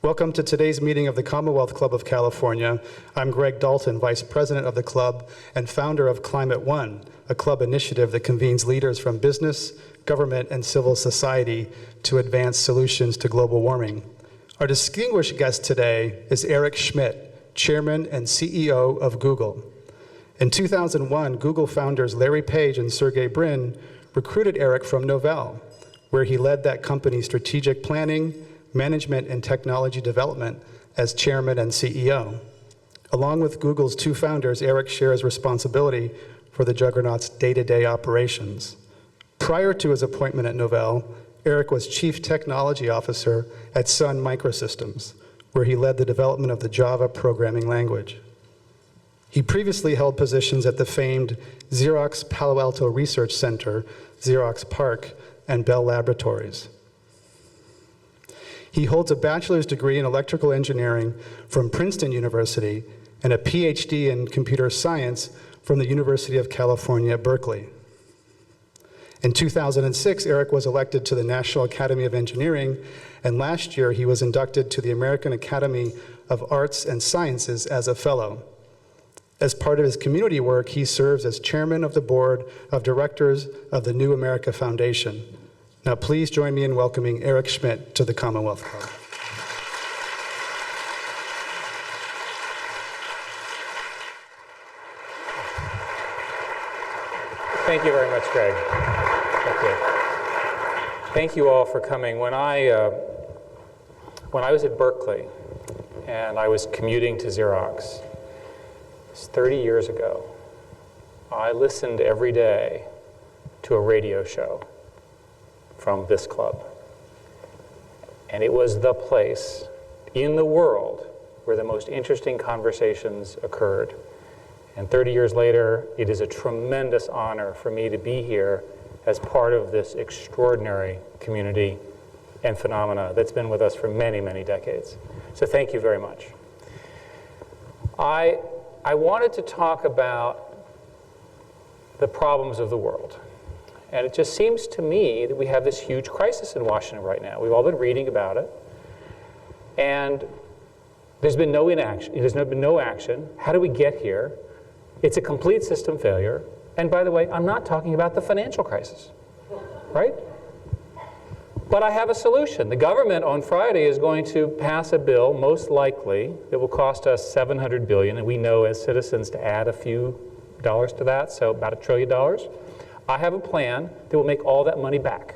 Welcome to today's meeting of the Commonwealth Club of California. I'm Greg Dalton, Vice President of the club and founder of Climate One, a club initiative that convenes leaders from business, government, and civil society to advance solutions to global warming. Our distinguished guest today is Eric Schmidt, Chairman and CEO of Google. In 2001, Google founders Larry Page and Sergey Brin recruited Eric from Novell, where he led that company's strategic planning, management, and technology development as chairman and CEO. Along with Google's two founders, Eric shares responsibility for the juggernaut's day-to-day operations. Prior to his appointment at Novell, Eric was chief technology officer at Sun Microsystems, where he led the development of the Java programming language. He previously held positions at the famed Xerox Palo Alto Research Center, Xerox PARC, and Bell Laboratories. He holds a bachelor's degree in electrical engineering from Princeton University and a PhD in computer science from the University of California, Berkeley. In 2006, Eric was elected to the National Academy of Engineering, and last year he was inducted to the American Academy of Arts and Sciences as a fellow. As part of his community work, he serves as chairman of the board of directors of the New America Foundation. Now please join me in welcoming Eric Schmidt to the Commonwealth Club. Thank you very much, Greg. Thank you. Thank you all for coming. When I was at Berkeley and I was commuting to Xerox, it's 30 years ago, I listened every day to a radio show from this club. And it was the place in the world where the most interesting conversations occurred. And 30 years later, it is a tremendous honor for me to be here as part of this extraordinary community and phenomena that's been with us for many, many decades. So thank you very much. I wanted to talk about the problems of the world. And it just seems to me that we have this huge crisis in Washington right now. We've all been reading about it. And there's been no inaction. There's been no action. How do we get here? It's a complete system failure. And by the way, I'm not talking about the financial crisis, right? But I have a solution. The government on Friday is going to pass a bill, most likely, that will cost us $700 billion. And we know as citizens to add a few dollars to that, so about $1 trillion. I have a plan that will make all that money back.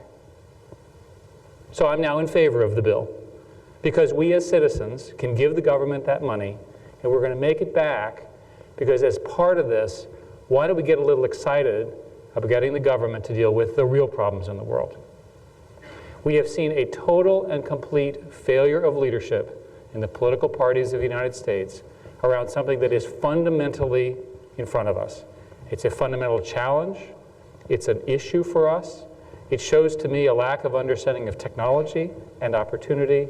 So I'm now in favor of the bill because we as citizens can give the government that money and we're going to make it back because as part of this, why don't we get a little excited about getting the government to deal with the real problems in the world? We have seen a total and complete failure of leadership in the political parties of the United States around something that is fundamentally in front of us. It's a fundamental challenge. It's an issue for us. It shows to me a lack of understanding of technology and opportunity,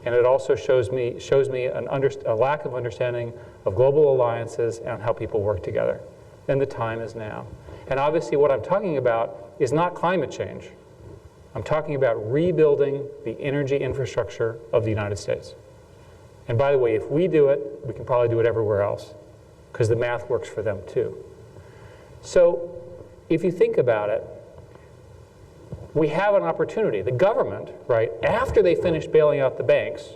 and it also shows me a lack of understanding of global alliances and how people work together. And the time is now. And obviously what I'm talking about is not climate change. I'm talking about rebuilding the energy infrastructure of the United States. And by the way, if we do it, we can probably do it everywhere else, because the math works for them too. So if you think about it, we have an opportunity. The government, right, after they finish bailing out the banks,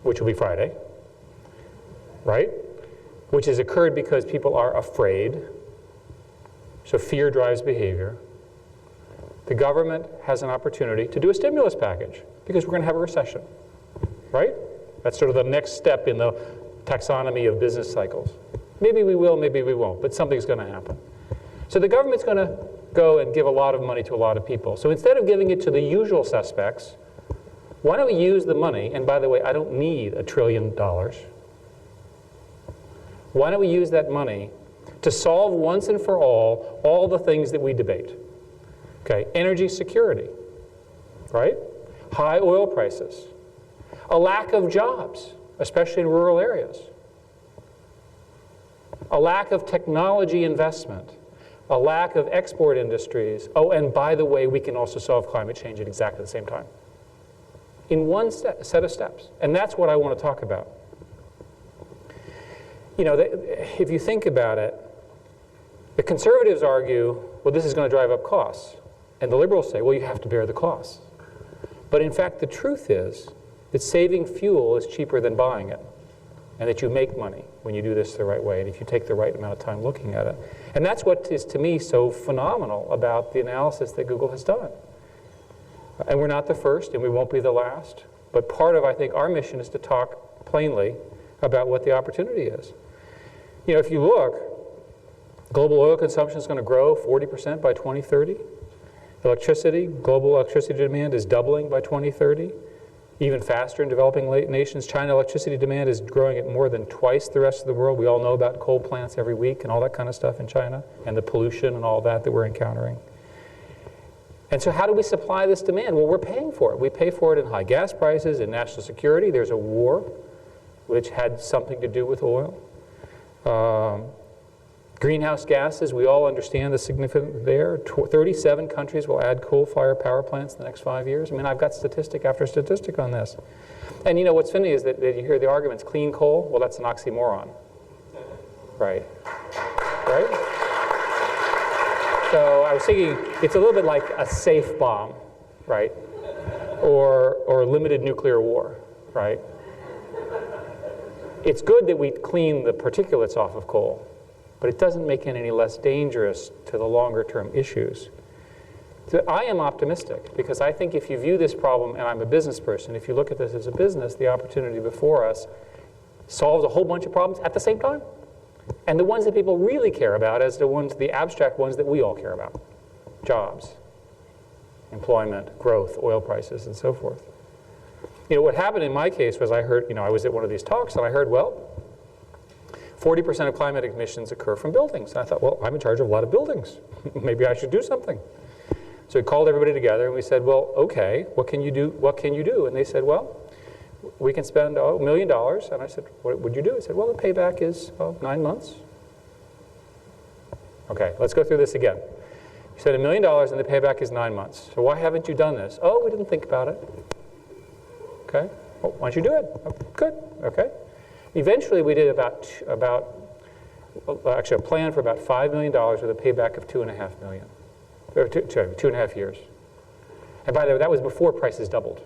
which will be Friday, right, which has occurred because people are afraid, so fear drives behavior, the government has an opportunity to do a stimulus package because we're going to have a recession, right? That's sort of the next step in the taxonomy of business cycles. Maybe we will, maybe we won't, but something's going to happen. So the government's going to go and give a lot of money to a lot of people. So instead of giving it to the usual suspects, why don't we use the money, and by the way, I don't need $1 trillion. Why don't we use that money to solve once and for all the things that we debate? Okay, energy security, right? High oil prices, a lack of jobs, especially in rural areas, a lack of technology investment, a lack of export industries. Oh, and by the way, we can also solve climate change at exactly the same time. in one set of steps. And that's what I want to talk about. You know, if you think about it, the conservatives argue, well, this is going to drive up costs. And the liberals say, well, you have to bear the costs. But in fact, the truth is that saving fuel is cheaper than buying it, and that you make money when you do this the right way, and if you take the right amount of time looking at it. And that's what is, to me, so phenomenal about the analysis that Google has done. And we're not the first, and we won't be the last. But part of, I think, our mission is to talk plainly about what the opportunity is. You know, if you look, global oil consumption is going to grow 40% by 2030. Global electricity demand is doubling by 2030. Even faster in developing nations. China electricity demand is growing at more than twice the rest of the world. We all know about coal plants every week and all that kind of stuff in China, and the pollution and all that we're encountering. And so how do we supply this demand? Well, we're paying for it. We pay for it in high gas prices, in national security. There's a war, which had something to do with oil. Greenhouse gases, we all understand the significance there. 37 countries will add coal-fired power plants in the next 5 years. I mean, I've got statistic after statistic on this. And you know, what's funny is that you hear the arguments, clean coal, well, that's an oxymoron. Right? Right? So I was thinking, it's a little bit like a safe bomb, right? Or limited nuclear war, right? It's good that we clean the particulates off of coal, but it doesn't make it any less dangerous to the longer term issues. So I am optimistic because I think if you view this problem, and I'm a business person, if you look at this as a business, the opportunity before us solves a whole bunch of problems at the same time. And the ones that people really care about as the abstract ones that we all care about. Jobs, employment, growth, oil prices, and so forth. You know, what happened in my case was I heard, you know, I was at one of these talks and I heard, well, 40% of climate emissions occur from buildings. And I thought, well, I'm in charge of a lot of buildings. Maybe I should do something. So we called everybody together and we said, well, okay, what can you do? What can you do? And they said, well, we can spend $1 million. And I said, what would you do? He said, well, the payback is 9 months. Okay, let's go through this again. You said $1 million and the payback is 9 months. So why haven't you done this? Oh, we didn't think about it. Okay, well, why don't you do it? Oh, good, okay. Eventually, we did actually a plan for about $5 million with a payback of $2.5 million, or 2.5 years. And by the way, that was before prices doubled.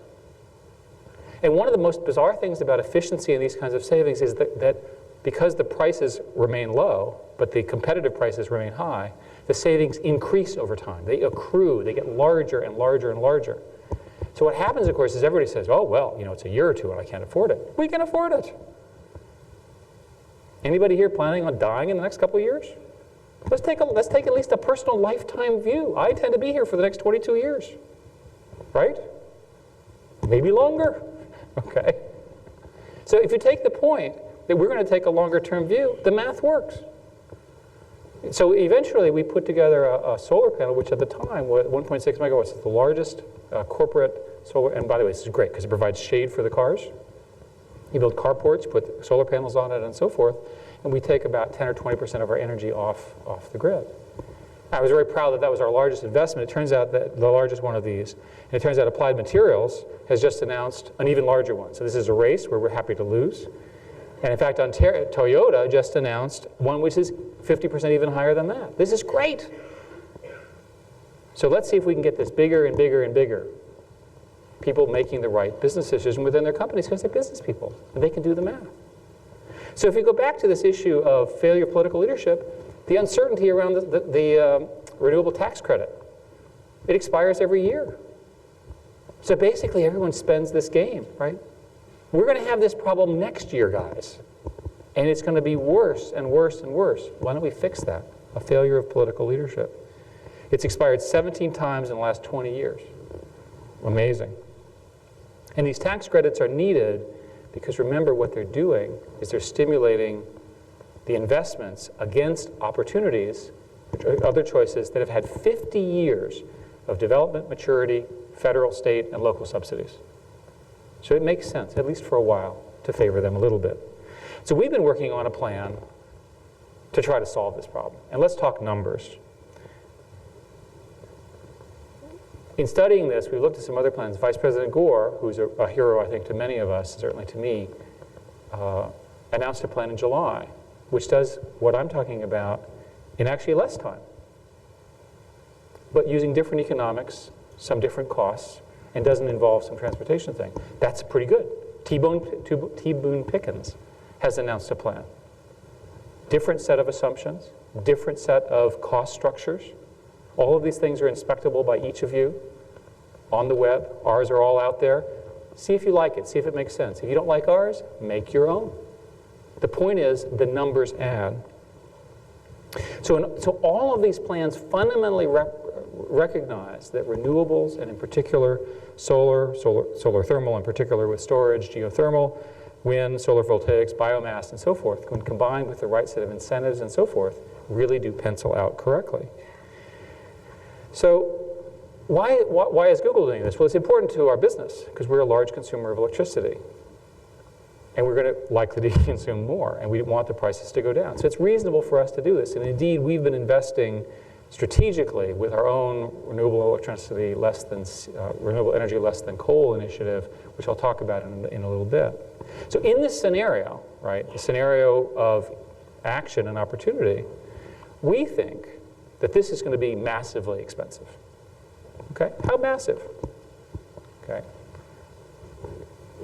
And one of the most bizarre things about efficiency in these kinds of savings is that because the prices remain low, but the competitive prices remain high, the savings increase over time. They accrue. They get larger and larger and larger. So what happens, of course, is everybody says, oh, well, you know, it's a year or two and I can't afford it. We can afford it. Anybody here planning on dying in the next couple of years? Let's take at least a personal lifetime view. I intend to be here for the next 22 years, right? Maybe longer, okay? So if you take the point that we're going to take a longer term view, the math works. So eventually we put together a solar panel, which at the time was 1.6 megawatts. It's the largest corporate solar, and by the way, this is great because it provides shade for the cars. You build carports, put solar panels on it, and so forth, and we take about 10 or 20% of our energy off the grid. I was very proud that that was our largest investment. It turns out that the largest one of these, and it turns out Applied Materials has just announced an even larger one. So this is a race where we're happy to lose. And in fact, Toyota just announced one which is 50% even higher than that. This is great. So let's see if we can get this bigger and bigger and bigger. People making the right business decision within their companies because they're business people and they can do the math. So if you go back to this issue of failure of political leadership, the uncertainty around the renewable tax credit, it expires every year. So basically everyone spends this game, right? We're going to have this problem next year, guys. And it's going to be worse and worse and worse. Why don't we fix that? A failure of political leadership. It's expired 17 times in the last 20 years. Amazing. And these tax credits are needed because remember what they're doing is they're stimulating the investments against opportunities, other choices that have had 50 years of development, maturity, federal, state, and local subsidies. So it makes sense, at least for a while, to favor them a little bit. So we've been working on a plan to try to solve this problem. And let's talk numbers. In studying this, we looked at some other plans. Vice President Gore, who's a hero, I think, to many of us, certainly to me, announced a plan in July, which does what I'm talking about in actually less time, but using different economics, some different costs, and doesn't involve some transportation thing. That's pretty good. T. Boone Pickens has announced a plan. Different set of assumptions, different set of cost structures. All of these things are inspectable by each of you on the web. Ours are all out there. See if you like it. See if it makes sense. If you don't like ours, make your own. The point is, the numbers add. So all of these plans fundamentally recognize that renewables, and in particular solar thermal in particular with storage, geothermal, wind, solar voltaics, biomass, and so forth, when combined with the right set of incentives and so forth, really do pencil out correctly. So why is Google doing this? Well, it's important to our business because we're a large consumer of electricity. And we're going to likely to consume more, and we want the prices to go down. So it's reasonable for us to do this. And indeed, we've been investing strategically with our own renewable energy less than coal initiative, which I'll talk about in a little bit. So in this scenario, right, the scenario of action and opportunity, we think that this is going to be massively expensive. Okay, how massive? Okay.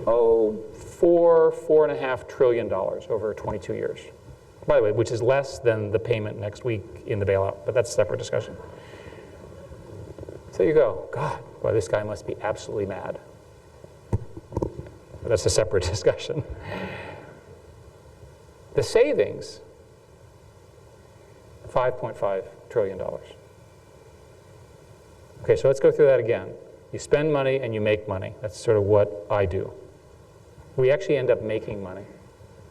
$4.5 trillion over 22 years. By the way, which is less than the payment next week in the bailout, but that's a separate discussion. So you go, God, well, this guy must be absolutely mad. But that's a separate discussion. The savings, $5.5 trillion. Okay, so let's go through that again. You spend money and you make money. That's sort of what I do. We actually end up making money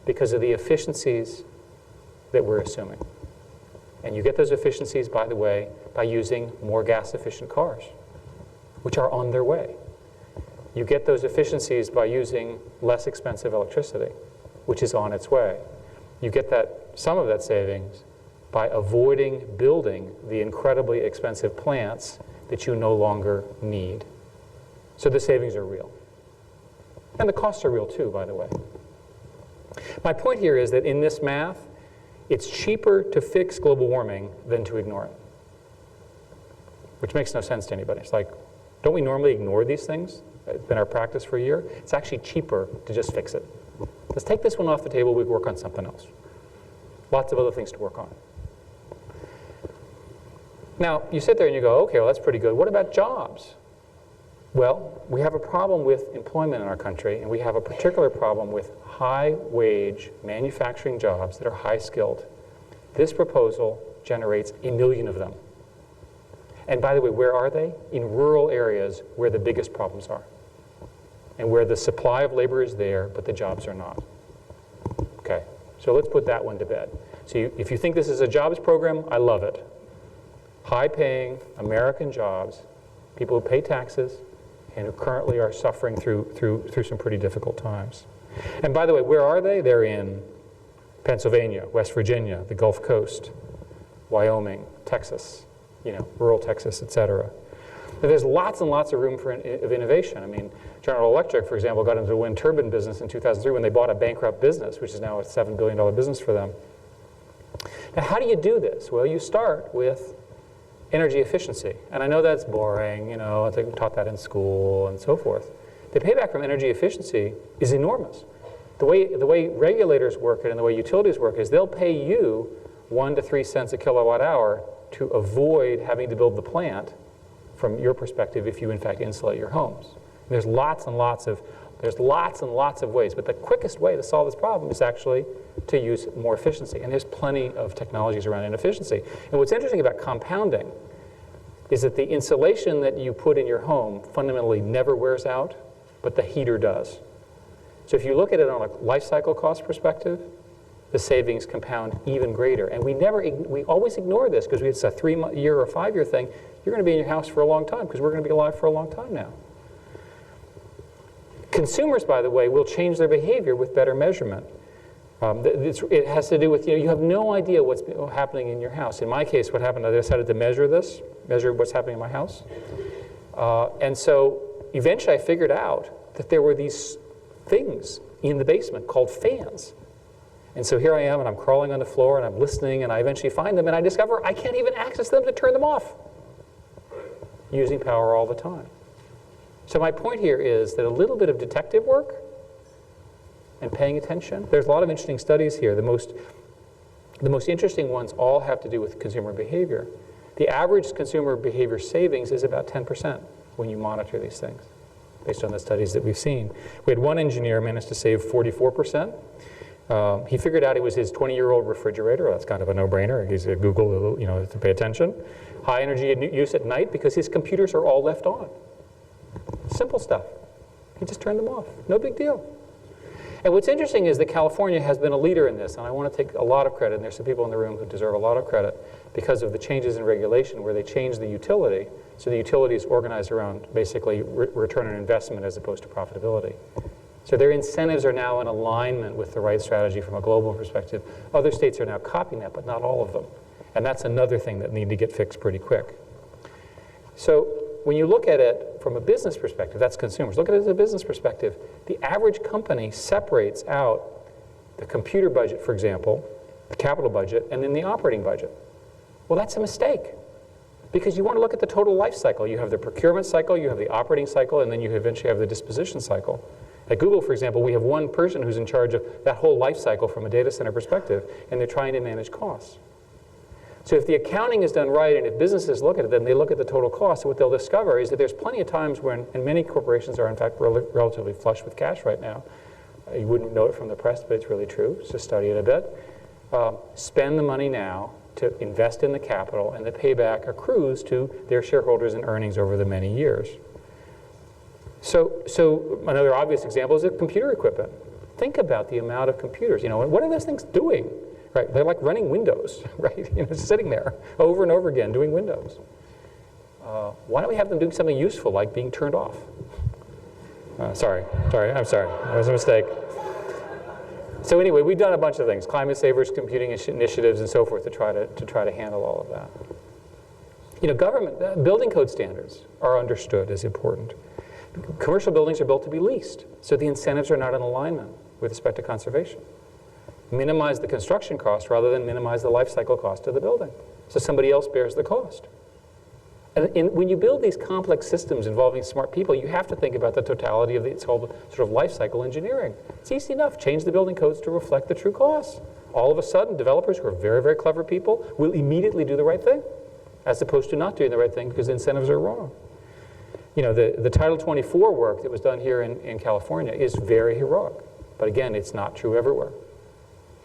because of the efficiencies that we're assuming. And you get those efficiencies, by the way, by using more gas-efficient cars, which are on their way. You get those efficiencies by using less expensive electricity, which is on its way. You get some of that savings by avoiding building the incredibly expensive plants that you no longer need. So the savings are real. And the costs are real too, by the way. My point here is that in this math, it's cheaper to fix global warming than to ignore it, which makes no sense to anybody. It's like, don't we normally ignore these things? It's been our practice for a year. It's actually cheaper to just fix it. Let's take this one off the table. We can work on something else. Lots of other things to work on. Now, you sit there and you go, okay, well, that's pretty good. What about jobs? Well, we have a problem with employment in our country, and we have a particular problem with high-wage manufacturing jobs that are high-skilled. This proposal generates 1 million of them. And by the way, where are they? In rural areas where the biggest problems are, and where the supply of labor is there, but the jobs are not. Okay, so let's put that one to bed. So if you think this is a jobs program, I love it. High-paying American jobs, people who pay taxes, and who currently are suffering through some pretty difficult times. And by the way, where are they? They're in Pennsylvania, West Virginia, the Gulf Coast, Wyoming, Texas, rural Texas, et cetera. There's lots and lots of room of innovation. I mean, General Electric, for example, got into the wind turbine business in 2003 when they bought a bankrupt business, which is now a $7 billion business for them. Now, how do you do this? Well, you start with energy efficiency. And I know that's boring, I think we taught that in school and so forth. The payback from energy efficiency is enormous. The way regulators work it and the way utilities work is they'll pay you 1 to 3 cents a kilowatt hour to avoid having to build the plant from your perspective if you in fact insulate your homes. And there's lots and lots of ways, but the quickest way to solve this problem is actually to use more efficiency. And there's plenty of technologies around inefficiency. And what's interesting about compounding is that the insulation that you put in your home fundamentally never wears out, but the heater does. So if you look at it on a life cycle cost perspective, the savings compound even greater. And we always ignore this because it's a 3-year or 5-year thing. You're going to be in your house for a long time because we're going to be alive for a long time now. Consumers, by the way, will change their behavior with better measurement. It has to do with, you have no idea what's happening in your house. In my case, what happened, I decided to measure what's happening in my house. And so eventually I figured out that there were these things in the basement called fans. And so here I am, and I'm crawling on the floor, and I'm listening, and I eventually find them, and I discover I can't even access them to turn them off, using power all the time. So my point here is that a little bit of detective work and paying attention, there's a lot of interesting studies here. The most interesting ones all have to do with consumer behavior. The average consumer behavior savings is about 10% when you monitor these things, based on the studies that we've seen. We had one engineer manage to save 44%. He figured out it was his 20-year-old refrigerator. That's kind of a no-brainer. He's at Google, to pay attention. High energy use at night because his computers are all left on. Simple stuff. He just turned them off. No big deal. And what's interesting is that California has been a leader in this, and I want to take a lot of credit, and there's some people in the room who deserve a lot of credit because of the changes in regulation where they changed the utility, so the utility is organized around basically return on investment as opposed to profitability. So their incentives are now in alignment with the right strategy from a global perspective. Other states are now copying that, but not all of them. And that's another thing that needs to get fixed pretty quick. So when you look at it from a business perspective, that's consumers. Look at it as a business perspective. The average company separates out the computer budget, for example, the capital budget, and then the operating budget. Well, that's a mistake. Because you want to look at the total life cycle. You have the procurement cycle, you have the operating cycle, and then you eventually have the disposition cycle. At Google, for example, we have one person who's in charge of that whole life cycle from a data center perspective, and they're trying to manage costs. So if the accounting is done right, and if businesses look at it, then they look at the total cost, and what they'll discover is that there's plenty of times when, and many corporations are in fact relatively flush with cash right now. You wouldn't know it from the press, but it's really true. So study it a bit. Spend the money now to invest in the capital, and the payback accrues to their shareholders and earnings over the many years. So another obvious example is computer equipment. Think about the amount of computers, and what are those things doing? Right, they're like running Windows, right? Sitting there over and over again doing Windows. Why don't we have them doing something useful like being turned off? I'm sorry, that was a mistake. So anyway, we've done a bunch of things, climate savers, computing initiatives, and so forth to try to handle all of that. Government, building code standards are understood as important. Commercial buildings are built to be leased, so the incentives are not in alignment with respect to conservation. Minimize the construction cost rather than minimize the life cycle cost of the building, so somebody else bears the cost. And when you build these complex systems involving smart people, you have to think about the totality of its whole sort of life cycle engineering. It's easy enough. Change the building codes to reflect the true costs. All of a sudden, developers who are very, very clever people will immediately do the right thing, as opposed to not doing the right thing because the incentives are wrong. The Title 24 work that was done here in California is very heroic. But again, it's not true everywhere.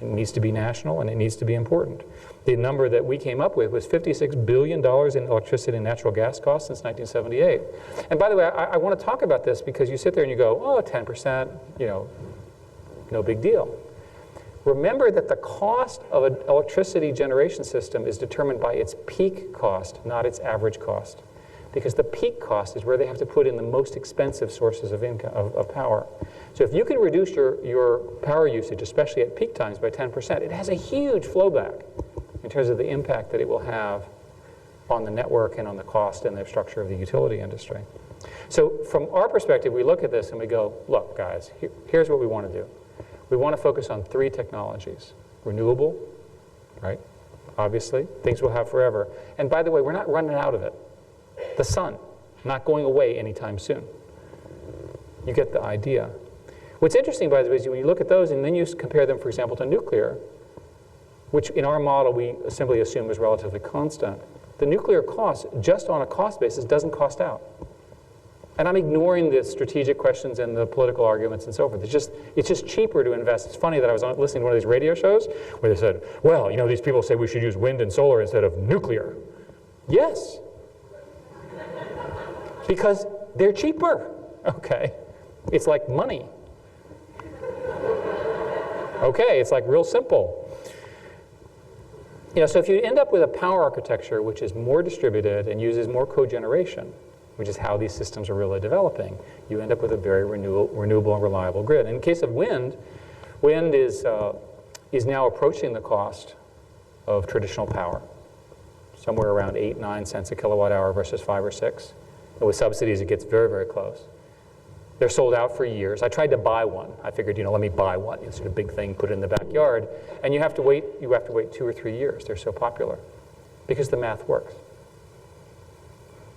It needs to be national, and it needs to be important. The number that we came up with was $56 billion in electricity and natural gas costs since 1978. And by the way, I want to talk about this because you sit there and you go, oh, 10%, no big deal. Remember that the cost of an electricity generation system is determined by its peak cost, not its average cost. Because the peak cost is where they have to put in the most expensive sources of income, of power. So if you can reduce your power usage, especially at peak times, by 10%, it has a huge flowback in terms of the impact that it will have on the network and on the cost and the structure of the utility industry. So from our perspective, we look at this and we go, look, guys, here's what we want to do. We want to focus on 3 technologies. Renewable, right? Obviously, things we'll have forever. And by the way, we're not running out of it. The sun, not going away anytime soon. You get the idea. What's interesting, by the way, is when you look at those and then you compare them, for example, to nuclear, which in our model we simply assume is relatively constant, the nuclear cost, just on a cost basis, doesn't cost out. And I'm ignoring the strategic questions and the political arguments and so forth. It's just cheaper to invest. It's funny that I was listening to one of these radio shows where they said, well, these people say we should use wind and solar instead of nuclear. Yes. Because they're cheaper, okay? It's like money. Okay, it's like real simple. So if you end up with a power architecture which is more distributed and uses more cogeneration, which is how these systems are really developing, you end up with a very renewable and reliable grid. In the case of wind, wind is now approaching the cost of traditional power, somewhere around 8-9 cents a kilowatt hour versus 5 or 6. And with subsidies, it gets very, very close. They're sold out for years. I tried to buy one. I figured, let me buy one. It's sort of big thing, put it in the backyard. And you have to wait 2 or 3 years. They're so popular because the math works.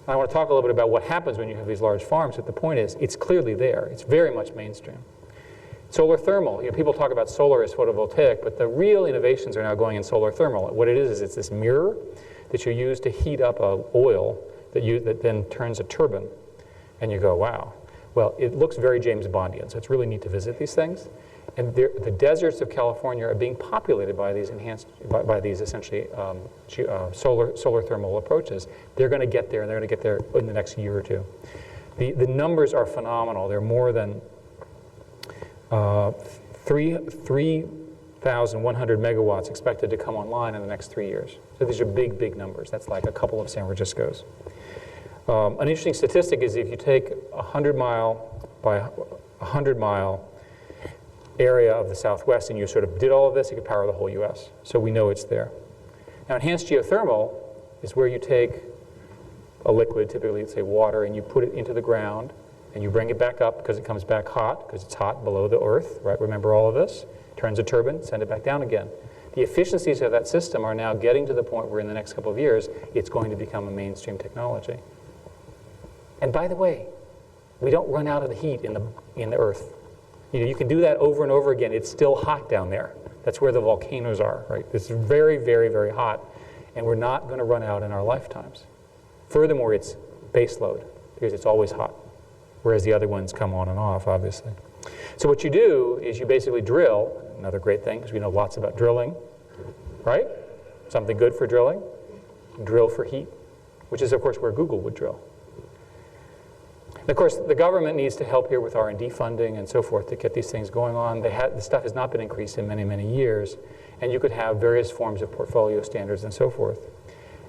And I want to talk a little bit about what happens when you have these large farms, but the point is, it's clearly there. It's very much mainstream. Solar thermal. People talk about solar as photovoltaic, but the real innovations are now going in solar thermal. What it is it's this mirror that you use to heat up oil that then turns a turbine. And you go, wow. Well, it looks very James Bondian, so it's really neat to visit these things. And the deserts of California are being populated by these by these essentially solar thermal approaches. They're going to get there, and they're going to get there in the next year or two. The numbers are phenomenal. They're more than 3,100 megawatts expected to come online in the next 3 years. So these are big, big numbers. That's like a couple of San Francisco's. An interesting statistic is if you take a 100-mile by 100-mile area of the Southwest and you sort of did all of this, you could power the whole US. So we know it's there. Now, enhanced geothermal is where you take a liquid, typically let's say water, and you put it into the ground and you bring it back up because it comes back hot, because it's hot below the earth, right? Remember all of this? Turns a turbine, send it back down again. The efficiencies of that system are now getting to the point where in the next couple of years, it's going to become a mainstream technology. And by the way, we don't run out of the heat in the earth. You can do that over and over again. It's still hot down there. That's where the volcanoes are, right? It's very, very, very hot, and we're not going to run out in our lifetimes. Furthermore, it's base load because it's always hot, whereas the other ones come on and off, obviously. So what you do is you basically drill, another great thing, because we know lots about drilling, right? Something good for drilling, drill for heat, which is, of course, where Google would drill. And of course, the government needs to help here with R&D funding and so forth to get these things going on. The stuff has not been increased in many, many years, and you could have various forms of portfolio standards and so forth.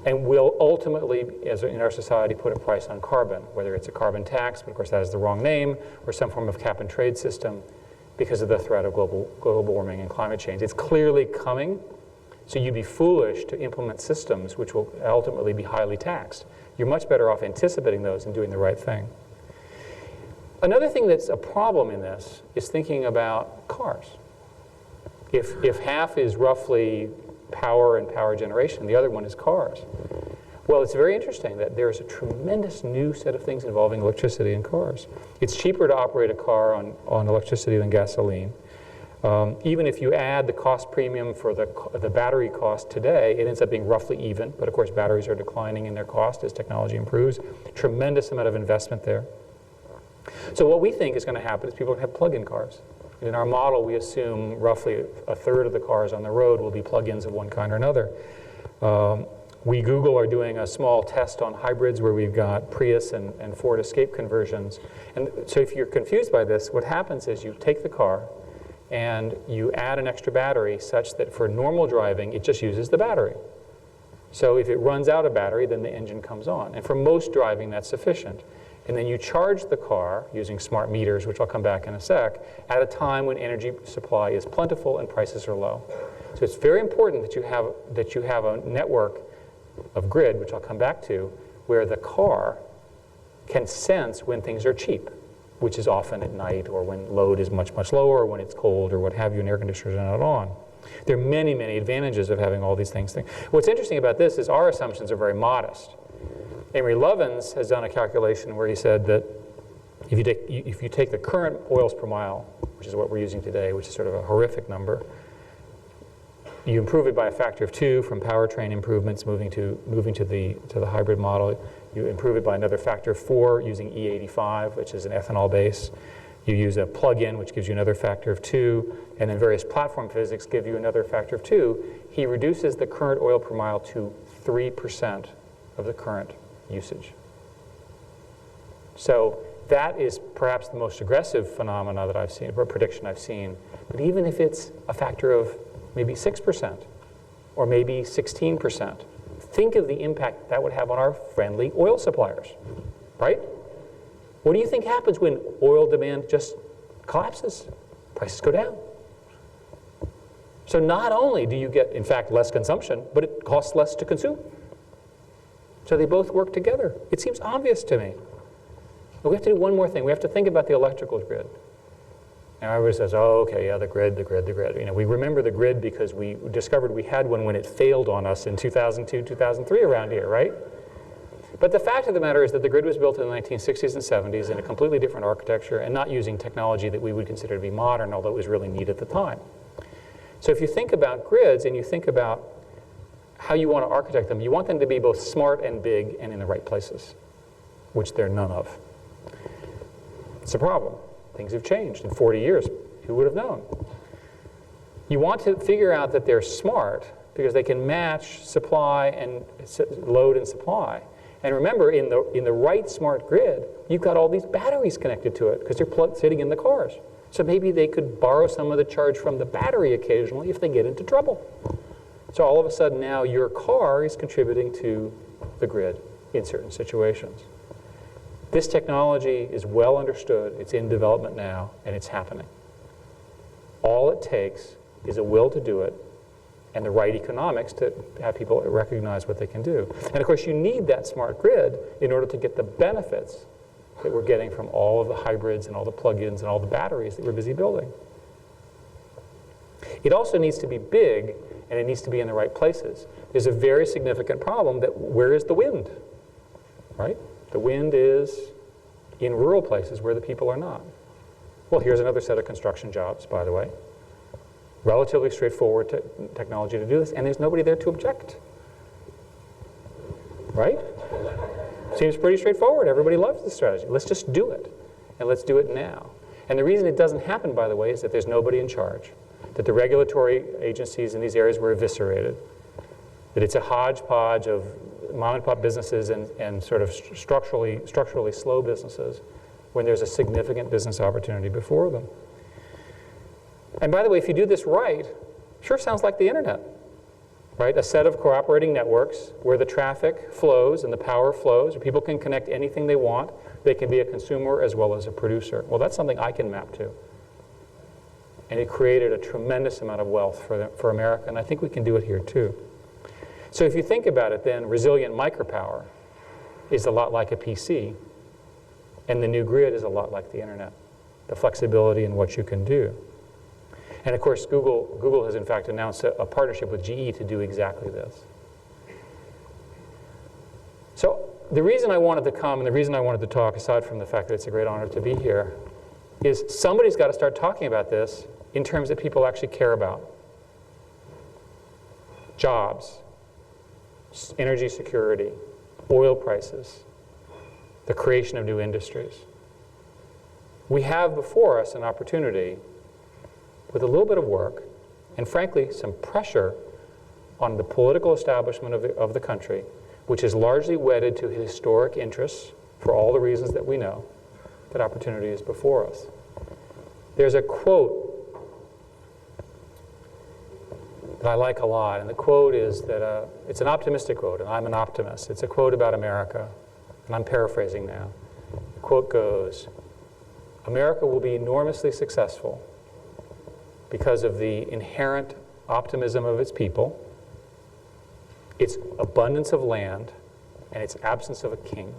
And we'll ultimately, as in our society, put a price on carbon, whether it's a carbon tax, but of course that is the wrong name, or some form of cap and trade system because of the threat of global warming and climate change. It's clearly coming, so you'd be foolish to implement systems which will ultimately be highly taxed. You're much better off anticipating those and doing the right thing. Another thing that's a problem in this is thinking about cars. If half is roughly power and power generation, the other one is cars. Well, it's very interesting that there's a tremendous new set of things involving electricity in cars. It's cheaper to operate a car on electricity than gasoline. Even if you add the cost premium for the battery cost today, it ends up being roughly even. But of course, batteries are declining in their cost as technology improves. Tremendous amount of investment there. So what we think is going to happen is people are going to have plug-in cars. In our model, we assume roughly a third of the cars on the road will be plug-ins of one kind or another. We, Google, are doing a small test on hybrids where we've got Prius and Ford Escape conversions. And so if you're confused by this, what happens is you take the car and you add an extra battery such that for normal driving, it just uses the battery. So if it runs out of battery, then the engine comes on. And for most driving, that's sufficient. And then you charge the car using smart meters, which I'll come back in a sec, at a time when energy supply is plentiful and prices are low. So it's very important that you have a network of grid, which I'll come back to, where the car can sense when things are cheap, which is often at night or when load is much, much lower, or when it's cold or what have you, and air conditioners are not on. There are many, many advantages of having all these things. What's interesting about this is our assumptions are very modest. Amory Lovins has done a calculation where he said that if you take the current oils per mile, which is what we're using today, which is sort of a horrific number, you improve it by a factor of 2 from powertrain improvements moving to the hybrid model. You improve it by another factor of 4 using E85, which is an ethanol base. You use a plug-in, which gives you another factor of 2, and then various platform physics give you another factor of 2. He reduces the current oil per mile to 3% of the current usage. So that is perhaps the most aggressive phenomena that I've seen, or prediction I've seen. But even if it's a factor of maybe 6% or maybe 16%, think of the impact that would have on our friendly oil suppliers, right? What do you think happens when oil demand just collapses? Prices go down. So not only do you get, in fact, less consumption, but it costs less to consume. So they both work together. It seems obvious to me. But we have to do one more thing. We have to think about the electrical grid. Now everybody says, oh, okay, yeah, the grid. You know, we remember the grid because we discovered we had one when it failed on us in 2002, 2003 around here, right? But the fact of the matter is that the grid was built in the 1960s and 70s in a completely different architecture and not using technology that we would consider to be modern, although it was really neat at the time. So if you think about grids and you think about how you want to architect them, you want them to be both smart and big and in the right places, which they're none of. It's a problem. Things have changed in 40 years. Who would have known? You want to figure out that they're smart because they can match supply and load and supply. And remember, in the right smart grid, you've got all these batteries connected to it because they're sitting in the cars. So maybe they could borrow some of the charge from the battery occasionally if they get into trouble. So all of a sudden now your car is contributing to the grid in certain situations. This technology is well understood, it's in development now, and it's happening. All it takes is a will to do it and the right economics to have people recognize what they can do. And of course you need that smart grid in order to get the benefits that we're getting from all of the hybrids and all the plug-ins and all the batteries that we're busy building. It also needs to be big and it needs to be in the right places. There's a very significant problem that where is the wind, right? The wind is in rural places where the people are not. Well, here's another set of construction jobs, by the way. Relatively straightforward technology to do this, and there's nobody there to object. Right? Seems pretty straightforward. Everybody loves this strategy. Let's just do it, and let's do it now. And the reason it doesn't happen, by the way, is that there's nobody in charge, that the regulatory agencies in these areas were eviscerated, that it's a hodgepodge of mom-and-pop businesses and sort of structurally slow businesses when there's a significant business opportunity before them. And by the way, if you do this right, sure sounds like the internet, right? A set of cooperating networks where the traffic flows and the power flows, where people can connect anything they want. They can be a consumer as well as a producer. Well, that's something I can map to. And it created a tremendous amount of wealth for America, and I think we can do it here too. So if you think about it, then resilient micropower is a lot like a PC, and the new grid is a lot like the internet, the flexibility in what you can do. And of course, Google has in fact announced a partnership with GE to do exactly this. So the reason I wanted to come and the reason I wanted to talk, aside from the fact that it's a great honor to be here, is somebody's got to start talking about this in terms that people actually care about. Jobs, energy security, oil prices, the creation of new industries. We have before us an opportunity with a little bit of work and frankly some pressure on the political establishment of the country, which is largely wedded to historic interests for all the reasons that we know, that opportunity is before us. There's a quote that I like a lot, and the quote is that, it's an optimistic quote, and I'm an optimist. It's a quote about America, and I'm paraphrasing now. The quote goes, "America will be enormously successful because of the inherent optimism of its people, its abundance of land, and its absence of a king."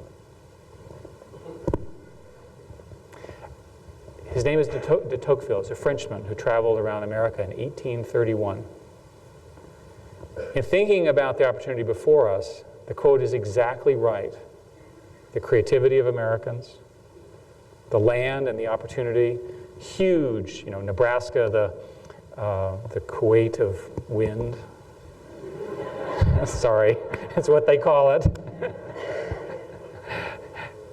His name is de Tocqueville. He's a Frenchman who traveled around America in 1831. In thinking about the opportunity before us, the quote is exactly right. The creativity of Americans, the land and the opportunity, huge, you know, Nebraska, the Kuwait of wind. Sorry, that's what they call it.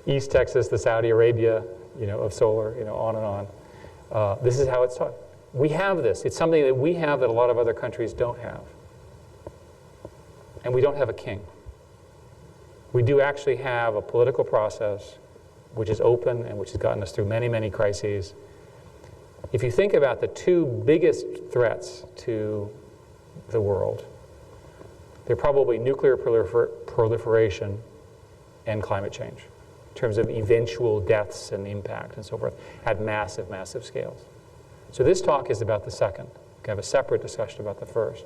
East Texas, the Saudi Arabia, you know, of solar, you know, on and on. This is how it's taught. We have this. It's something that we have that a lot of other countries don't have. And we don't have a king. We do actually have a political process which is open and which has gotten us through many, many crises. If you think about the two biggest threats to the world, they're probably nuclear proliferation and climate change in terms of eventual deaths and impact and so forth at massive, massive scales. So this talk is about the second. We can have a separate discussion about the first.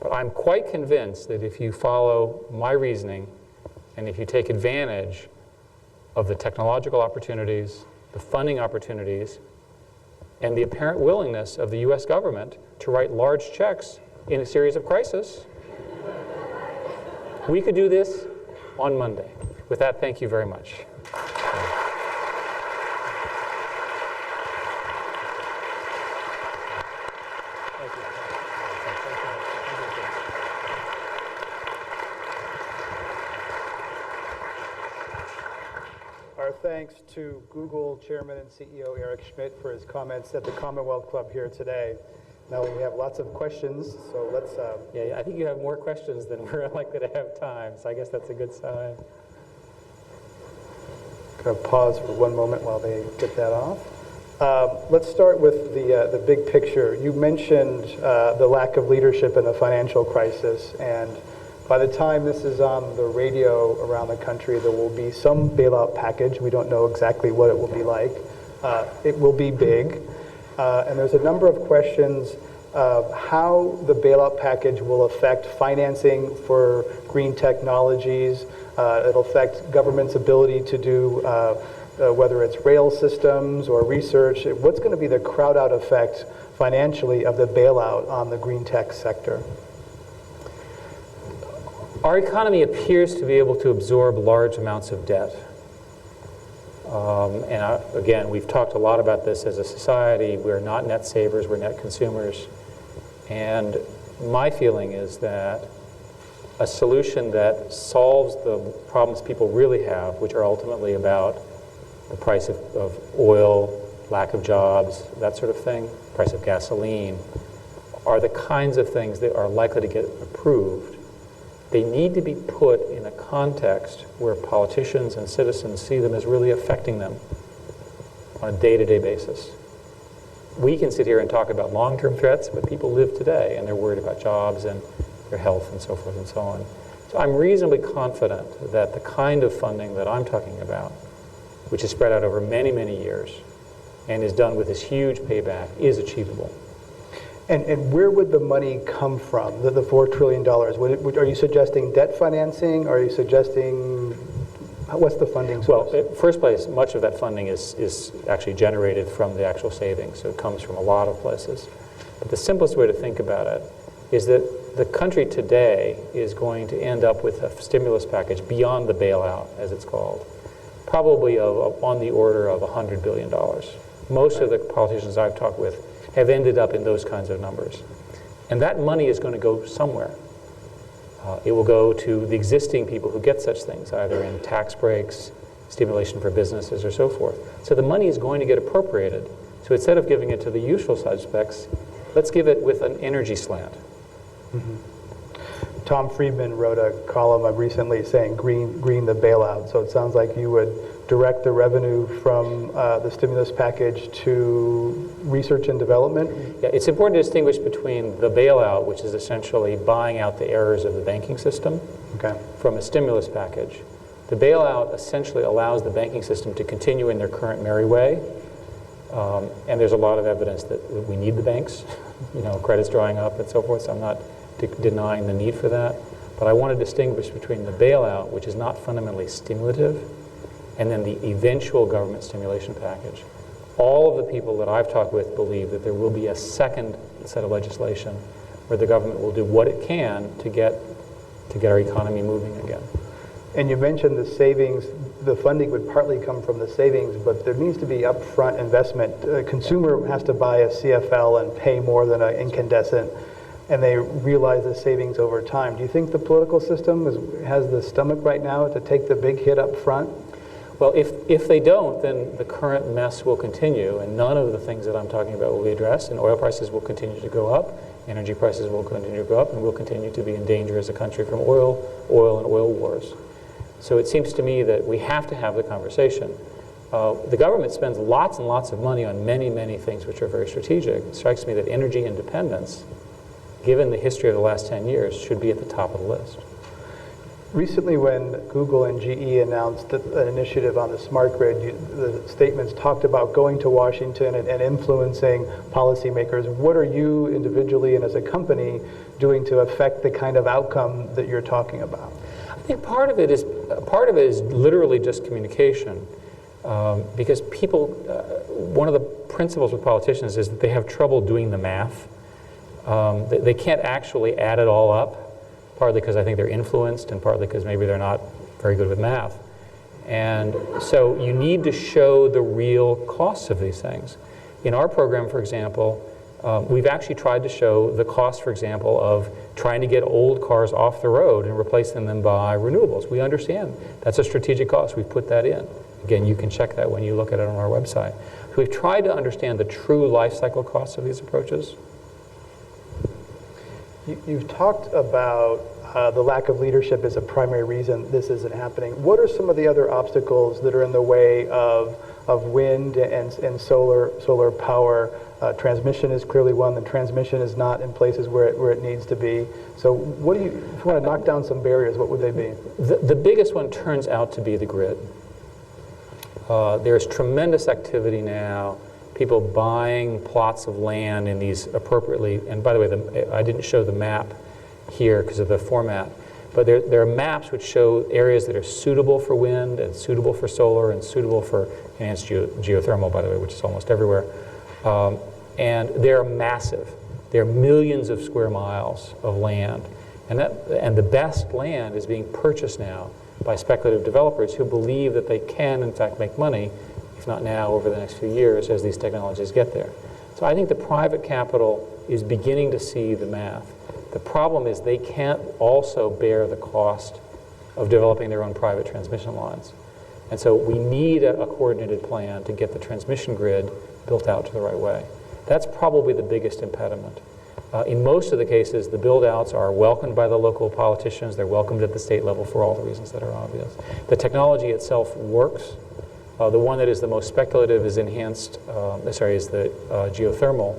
But I'm quite convinced that if you follow my reasoning and if you take advantage of the technological opportunities, the funding opportunities, and the apparent willingness of the US government to write large checks in a series of crises. We could do this on Monday. With that, thank you very much. Our thanks to Google Chairman and CEO Eric Schmidt for his comments at the Commonwealth Club here today. Now we have lots of questions, so let's... Yeah, I think you have more questions than we're likely to have time, so I guess that's a good sign. Going to pause for one moment while they get that off. Let's start with the big picture. You mentioned the lack of leadership in the financial crisis, and by the time this is on the radio around the country, there will be some bailout package. We don't know exactly what it will be like. It will be big. And there's a number of questions of how the bailout package will affect financing for green technologies. It'll affect government's ability to do, whether it's rail systems or research. What's going to be the crowd-out effect financially of the bailout on the green tech sector? Our economy appears to be able to absorb large amounts of debt. Again, we've talked a lot about this as a society. We're not net savers, we're net consumers. And my feeling is that a solution that solves the problems people really have, which are ultimately about the price of oil, lack of jobs, that sort of thing, price of gasoline, are the kinds of things that are likely to get approved. They need to be put in a context where politicians and citizens see them as really affecting them on a day-to-day basis. We can sit here and talk about long-term threats, but people live today, and they're worried about jobs and their health and so forth and so on. So I'm reasonably confident that the kind of funding that I'm talking about, which is spread out over many, many years, and is done with this huge payback, is achievable. And where would the money come from, the $4 trillion? Are you suggesting debt financing? Are you suggesting, what's the funding source? Well, in first place, much of that funding is actually generated from the actual savings, so it comes from a lot of places. But the simplest way to think about it is that the country today is going to end up with a stimulus package beyond the bailout, as it's called, probably on the order of $100 billion. Most of the politicians I've talked with have ended up in those kinds of numbers. And that money is going to go somewhere. It will go to the existing people who get such things, either in tax breaks, stimulation for businesses, or so forth. So the money is going to get appropriated. So instead of giving it to the usual suspects, let's give it with an energy slant. Mm-hmm. Tom Friedman wrote a column recently saying green the bailout. So it sounds like you would direct the revenue from the stimulus package to research and development? Yeah, it's important to distinguish between the bailout, which is essentially buying out the errors of the banking system, from a stimulus package. The bailout essentially allows the banking system to continue in their current merry way. And there's a lot of evidence that we need the banks. Credit's drying up and so forth, so I'm not denying the need for that. But I want to distinguish between the bailout, which is not fundamentally stimulative, and then the eventual government stimulation package. All of the people that I've talked with believe that there will be a second set of legislation where the government will do what it can to get our economy moving again. And you mentioned the savings, the funding would partly come from the savings, but there needs to be upfront investment. A consumer has to buy a CFL and pay more than an incandescent, and they realize the savings over time. Do you think the political system has the stomach right now to take the big hit up front? Well, if they don't, then the current mess will continue, and none of the things that I'm talking about will be addressed, and oil prices will continue to go up, energy prices will continue to go up, and we'll continue to be in danger as a country from oil and oil wars. So it seems to me that we have to have the conversation. The government spends lots and lots of money on many, many things which are very strategic. It strikes me that energy independence, given the history of the last 10 years, should be at the top of the list. Recently, when Google and GE announced an initiative on the smart grid, the statements talked about going to Washington and influencing policymakers. What are you individually and as a company doing to affect the kind of outcome that you're talking about? I think part of it is literally just communication, because people. One of the principles with politicians is that they have trouble doing the math. They can't actually add it all up, partly because I think they're influenced, and partly because maybe they're not very good with math. And so you need to show the real costs of these things. In our program, for example, we've actually tried to show the cost, for example, of trying to get old cars off the road and replacing them by renewables. We understand that's a strategic cost. We've put that in. Again, you can check that when you look at it on our website. So we've tried to understand the true life cycle costs of these approaches. You've talked about the lack of leadership as a primary reason this isn't happening. What are some of the other obstacles that are in the way of wind and solar power? Transmission is clearly one. The transmission is not in places where it needs to be. So what do you, if you want to knock down some barriers, what would they be? The biggest one turns out to be the grid. There's tremendous activity now, people buying plots of land in these appropriately, and by the way, I didn't show the map here because of the format, but there are maps which show areas that are suitable for wind and suitable for solar and suitable for enhanced geothermal, by the way, which is almost everywhere. And they're massive. They're millions of square miles of land. And the best land is being purchased now by speculative developers who believe that they can, in fact, make money, if not now, over the next few years as these technologies get there. So I think the private capital is beginning to see the math. The problem is they can't also bear the cost of developing their own private transmission lines. And so we need a coordinated plan to get the transmission grid built out to the right way. That's probably the biggest impediment. In most of the cases, the build-outs are welcomed by the local politicians. They're welcomed at the state level for all the reasons that are obvious. The technology itself works. The one that is the most speculative is is the geothermal.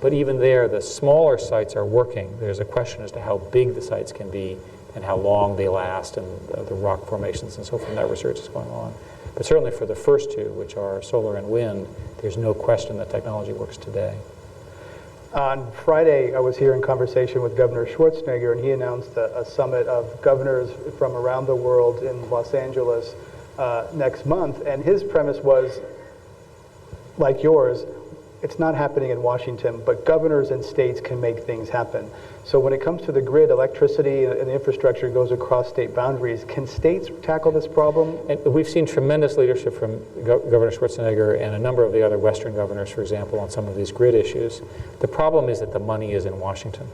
But even there, the smaller sites are working. There's a question as to how big the sites can be and how long they last and the rock formations and so forth. That research is going on. But certainly for the first two, which are solar and wind, there's no question that technology works today. On Friday, I was here in conversation with Governor Schwarzenegger, and he announced a summit of governors from around the world in Los Angeles next month. And his premise was, like yours, it's not happening in Washington, but governors and states can make things happen. So when it comes to the grid, electricity and the infrastructure goes across state boundaries. Can states tackle this problem? And we've seen tremendous leadership from Governor Schwarzenegger and a number of the other Western governors, for example, on some of these grid issues. The problem is that the money is in Washington.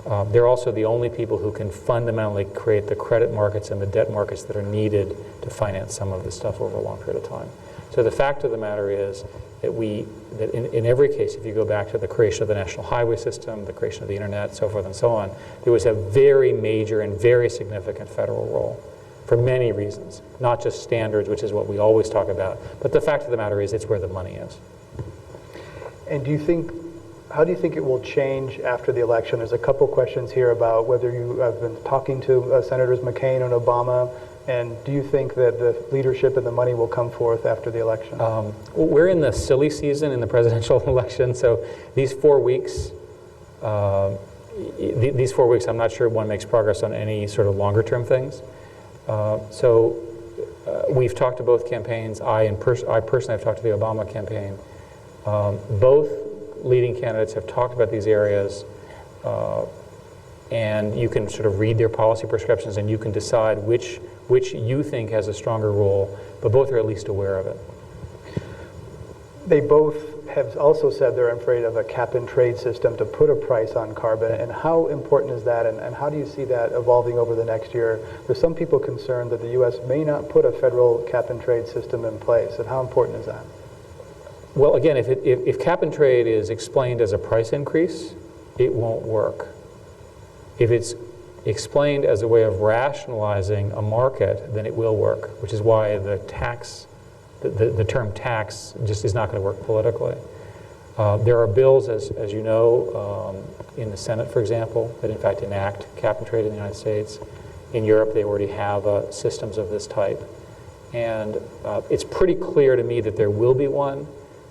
They're also the only people who can fundamentally create the credit markets and the debt markets that are needed to finance some of this stuff over a long period of time. So the fact of the matter is that in every case, if you go back to the creation of the national highway system, the creation of the internet, so forth and so on, there was a very major and very significant federal role for many reasons, not just standards, which is what we always talk about, but the fact of the matter is it's where the money is. And how do you think it will change after the election? There's a couple questions here about whether you have been talking to Senators McCain and Obama, and do you think that the leadership and the money will come forth after the election? We're in the silly season in the presidential election, so these 4 weeks, I'm not sure one makes progress on any sort of longer-term things. We've talked to both campaigns. I personally have talked to the Obama campaign. Both leading candidates have talked about these areas, and you can sort of read their policy prescriptions and you can decide which you think has a stronger role, but both are at least aware of it. They both have also said they're afraid of a cap-and-trade system to put a price on carbon, and how important is that, and how do you see that evolving over the next year? There's some people concerned that the U.S. may not put a federal cap-and-trade system in place, and how important is that? Well, again, if cap-and-trade is explained as a price increase, it won't work. If it's explained as a way of rationalizing a market, then it will work, which is why the term tax just is not going to work politically. There are bills, as you know, in the Senate, for example, that in fact enact cap-and-trade in the United States. In Europe, they already have systems of this type. And it's pretty clear to me that there will be one,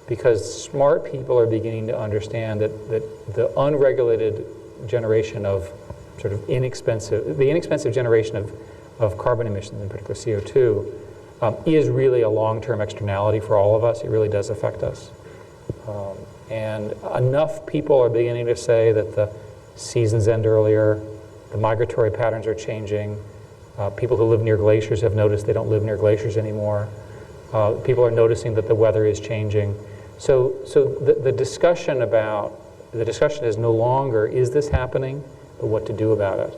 because smart people are beginning to understand that the unregulated generation of sort of the inexpensive generation of carbon emissions, in particular CO2, is really a long-term externality for all of us. It really does affect us. And enough people are beginning to say that the seasons end earlier, the migratory patterns are changing, people who live near glaciers have noticed they don't live near glaciers anymore. People are noticing that the weather is changing. So the discussion is no longer, is this happening, but what to do about it.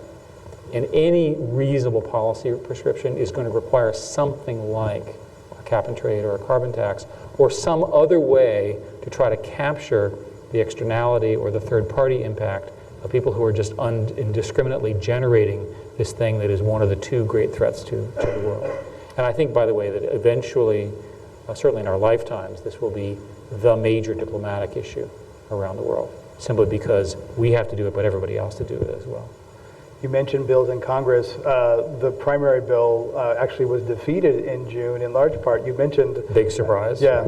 And any reasonable policy prescription is going to require something like a cap and trade or a carbon tax or some other way to try to capture the externality or the third-party impact of people who are just indiscriminately generating this thing that is one of the two great threats to the world. And I think, by the way, that eventually, certainly in our lifetimes, this will be the major diplomatic issue around the world, simply because we have to do it, but everybody else to do it as well. You mentioned bills in Congress. The primary bill actually was defeated in June, in large part. You mentioned... Big surprise. Yeah.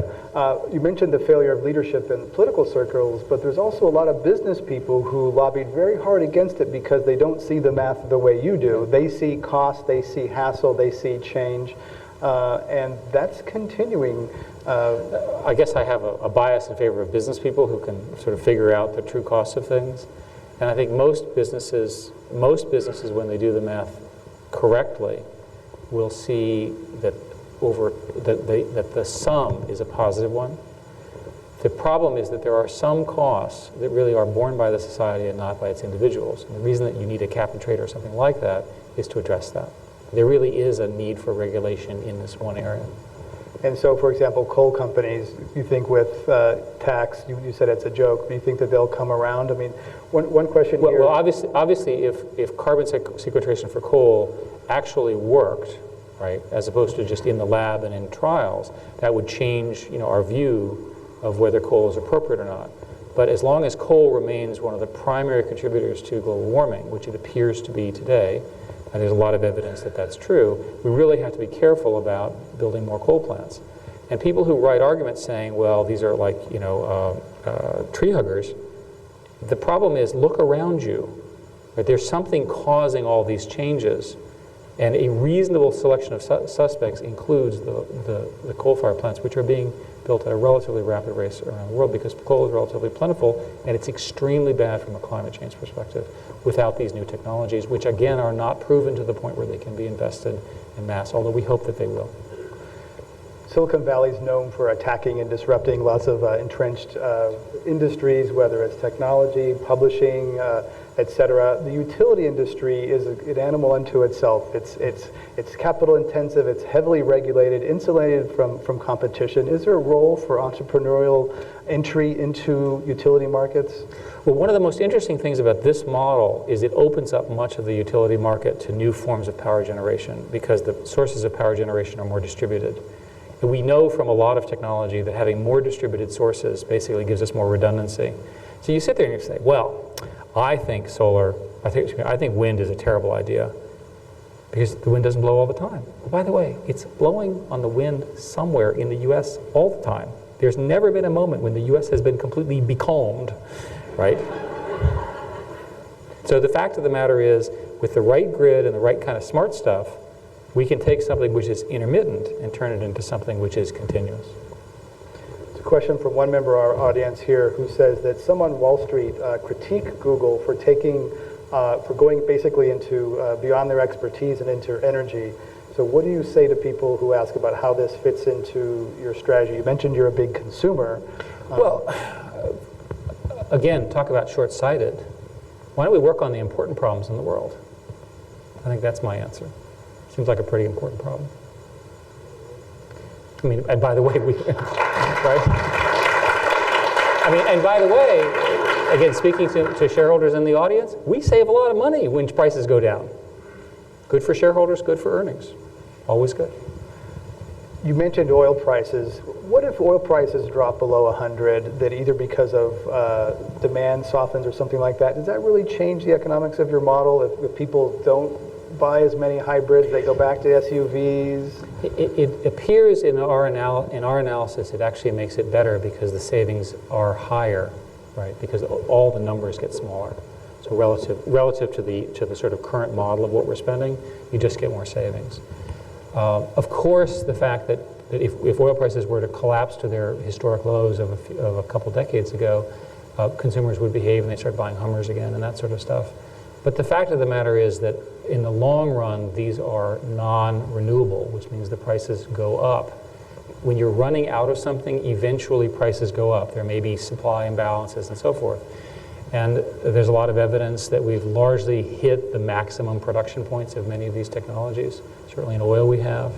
You mentioned the failure of leadership in political circles, but there's also a lot of business people who lobbied very hard against it because they don't see the math the way you do. They see cost, they see hassle, they see change, and that's continuing. I guess I have a bias in favor of business people who can sort of figure out the true costs of things. And I think most businesses, when they do the math correctly, will see that that the sum is a positive one. The problem is that there are some costs that really are borne by the society and not by its individuals. And the reason that you need a cap and trade or something like that is to address that. There really is a need for regulation in this one area. And so, for example, coal companies, you think with tax, you said it's a joke, but you think that they'll come around? I mean, one question here... Well, obviously if carbon sequestration for coal actually worked, right, as opposed to just in the lab and in trials, that would change, our view of whether coal is appropriate or not. But as long as coal remains one of the primary contributors to global warming, which it appears to be today, and there's a lot of evidence that that's true, we really have to be careful about building more coal plants. And people who write arguments saying, well, these are like, tree huggers, the problem is, look around you. Right? There's something causing all these changes. And a reasonable selection of suspects includes the coal-fired plants, which are being built at a relatively rapid rate around the world because coal is relatively plentiful, and it's extremely bad from a climate change perspective without these new technologies, which again are not proven to the point where they can be invested in mass, although we hope that they will. Silicon Valley is known for attacking and disrupting lots of entrenched industries, whether it's technology, publishing, et cetera. The utility industry is an animal unto itself. It's capital intensive, it's heavily regulated, insulated from competition. Is there a role for entrepreneurial entry into utility markets? Well, one of the most interesting things about this model is it opens up much of the utility market to new forms of power generation because the sources of power generation are more distributed. And we know from a lot of technology that having more distributed sources basically gives us more redundancy. So you sit there and you say, well, I think wind is a terrible idea because the wind doesn't blow all the time. Well, by the way, it's blowing on the wind somewhere in the U.S. all the time. There's never been a moment when the U.S. has been completely becalmed, right? So the fact of the matter is, with the right grid and the right kind of smart stuff, we can take something which is intermittent and turn it into something which is continuous. It's a question from one member of our audience here who says that some on Wall Street critique Google for going basically into beyond their expertise and into energy. So what do you say to people who ask about how this fits into your strategy? You mentioned you're a big consumer. Well, again, talk about short-sighted. Why don't we work on the important problems in the world? I think that's my answer. Seems like a pretty important problem. I mean, and by the way, right? I mean, and by the way, again, speaking to shareholders in the audience, we save a lot of money when prices go down. Good for shareholders, good for earnings. Always good. You mentioned oil prices. What if oil prices drop below 100, that either because of demand softens or something like that? Does that really change the economics of your model if people don't buy as many hybrids, they go back to SUVs? It appears in our analysis it actually makes it better because the savings are higher, right? Because all the numbers get smaller. So relative to the sort of current model of what we're spending, you just get more savings. Of course, the fact that if oil prices were to collapse to their historic lows of a couple decades ago, consumers would behave and they start buying Hummers again and that sort of stuff. But the fact of the matter is that in the long run, these are non-renewable, which means the prices go up. When you're running out of something, eventually prices go up. There may be supply imbalances and so forth. And there's a lot of evidence that we've largely hit the maximum production points of many of these technologies. Certainly in oil we have.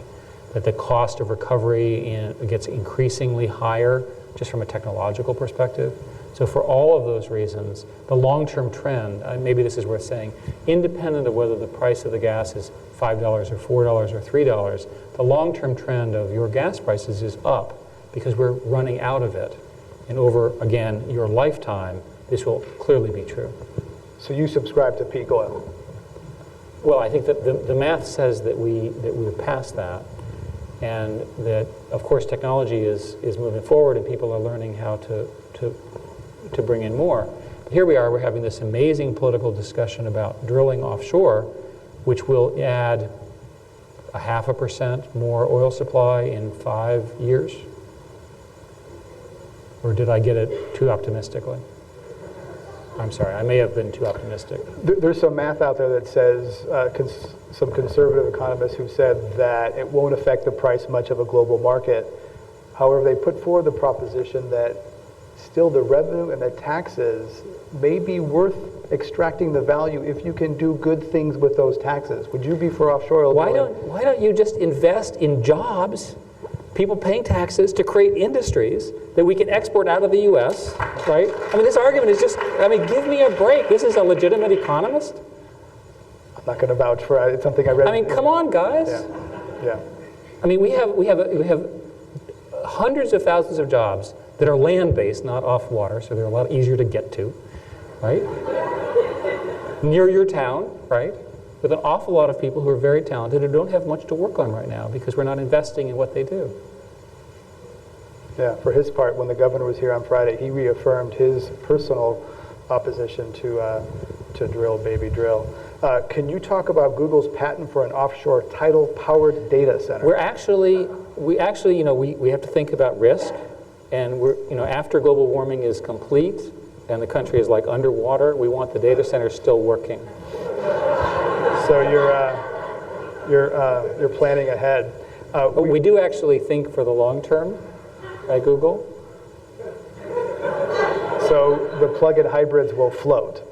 That the cost of recovery gets increasingly higher just from a technological perspective. So for all of those reasons, the long-term trend, maybe this is worth saying, independent of whether the price of the gas is $5 or $4 or $3, the long-term trend of your gas prices is up because we're running out of it. And over, again, your lifetime, this will clearly be true. So you subscribe to peak oil? Well, I think that the math says that we're past that, and that, of course, technology is moving forward and people are learning how to bring in more. But here we are, we're having this amazing political discussion about drilling offshore, which will add 0.5% more oil supply in 5 years. Or did I get it too optimistically? I'm sorry, I may have been too optimistic. There's some math out there that says, some conservative economists who said that it won't affect the price much of a global market. However, they put forward the proposition that still the revenue and the taxes may be worth extracting the value if you can do good things with those taxes. Would you be for offshore oil? Why don't you just invest in jobs, people paying taxes to create industries that we can export out of the U.S., right? I mean, this argument is just, I mean, give me a break. This is a legitimate economist. I'm not going to vouch for it. It's something I read. I mean, come on, guys. Yeah. I mean, we have hundreds of thousands of jobs that are land-based, not off-water, so they're a lot easier to get to, right? Near your town, right? With an awful lot of people who are very talented who don't have much to work on right now because we're not investing in what they do. Yeah, for his part, when the governor was here on Friday, he reaffirmed his personal opposition to drill, baby, drill. Can you talk about Google's patent for an offshore tidal-powered data center? We actually, we have to think about risk, and after global warming is complete and the country is like underwater, we want the data center still working. So you're planning ahead. We do actually think for the long term at Google. So the plug-in hybrids will float.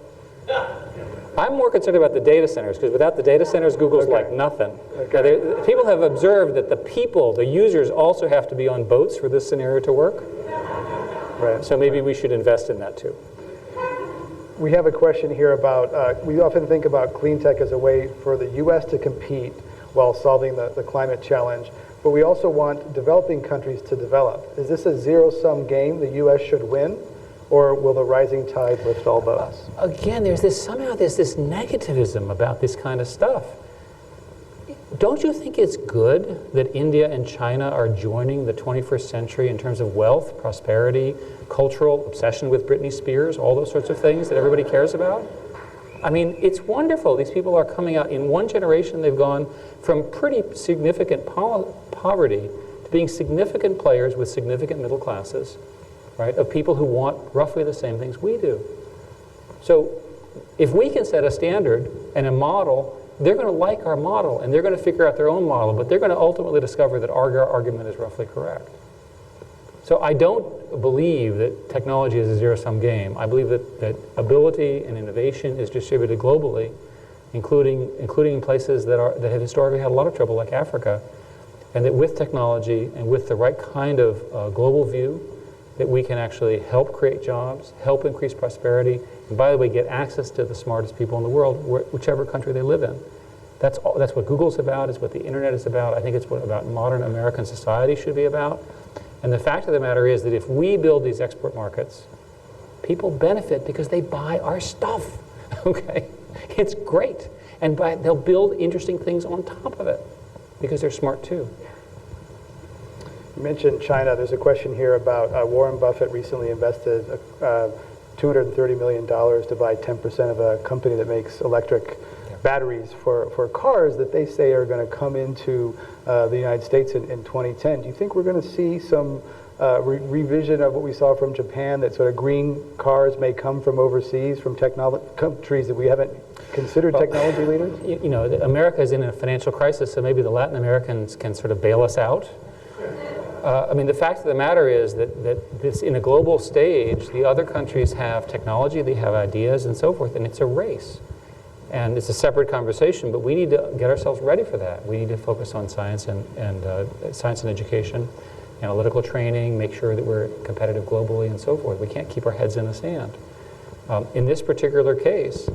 I'm more concerned about the data centers, because without the data centers, Google's like nothing. Okay. Now, people have observed that the users also have to be on boats for this scenario to work. Right. So maybe we should invest in that too. We have a question here about, we often think about clean tech as a way for the U.S. to compete while solving the climate challenge, but we also want developing countries to develop. Is this a zero-sum game the U.S. should win, or will the rising tide lift all boats? Again, there's this negativism about this kind of stuff. Don't you think it's good that India and China are joining the 21st century in terms of wealth, prosperity, cultural obsession with Britney Spears, all those sorts of things that everybody cares about? I mean, it's wonderful. These people are coming out. In one generation, they've gone from pretty significant poverty to being significant players with significant middle classes, right, of people who want roughly the same things we do. So if we can set a standard and a model, they're going to like our model, and they're going to figure out their own model, but they're going to ultimately discover that our argument is roughly correct. So I don't believe that technology is a zero-sum game. I believe that ability and innovation is distributed globally, including in places that have historically had a lot of trouble, like Africa, and that with technology and with the right kind of global view, that we can actually help create jobs, help increase prosperity, and by the way, get access to the smartest people in the world, whichever country they live in. That's what Google's about, it's what the internet is about. I think it's what about modern American society should be about. And the fact of the matter is that if we build these export markets, people benefit because they buy our stuff, okay? It's great. And they'll build interesting things on top of it because they're smart too. You mentioned China. There's a question here about Warren Buffett recently invested $2 $230 million to buy 10% of a company that makes electric batteries for cars that they say are going to come into the United States in 2010. Do you think we're going to see some revision of what we saw from Japan, that sort of green cars may come from overseas, from countries that we haven't considered technology leaders? You know, America is in a financial crisis, so maybe the Latin Americans can sort of bail us out. I mean, the fact of the matter is that this, in a global stage, the other countries have technology, they have ideas and so forth, and it's a race. And it's a separate conversation, but we need to get ourselves ready for that. We need to focus on science and education, analytical training, make sure that we're competitive globally and so forth. We can't keep our heads in the sand. In this particular case,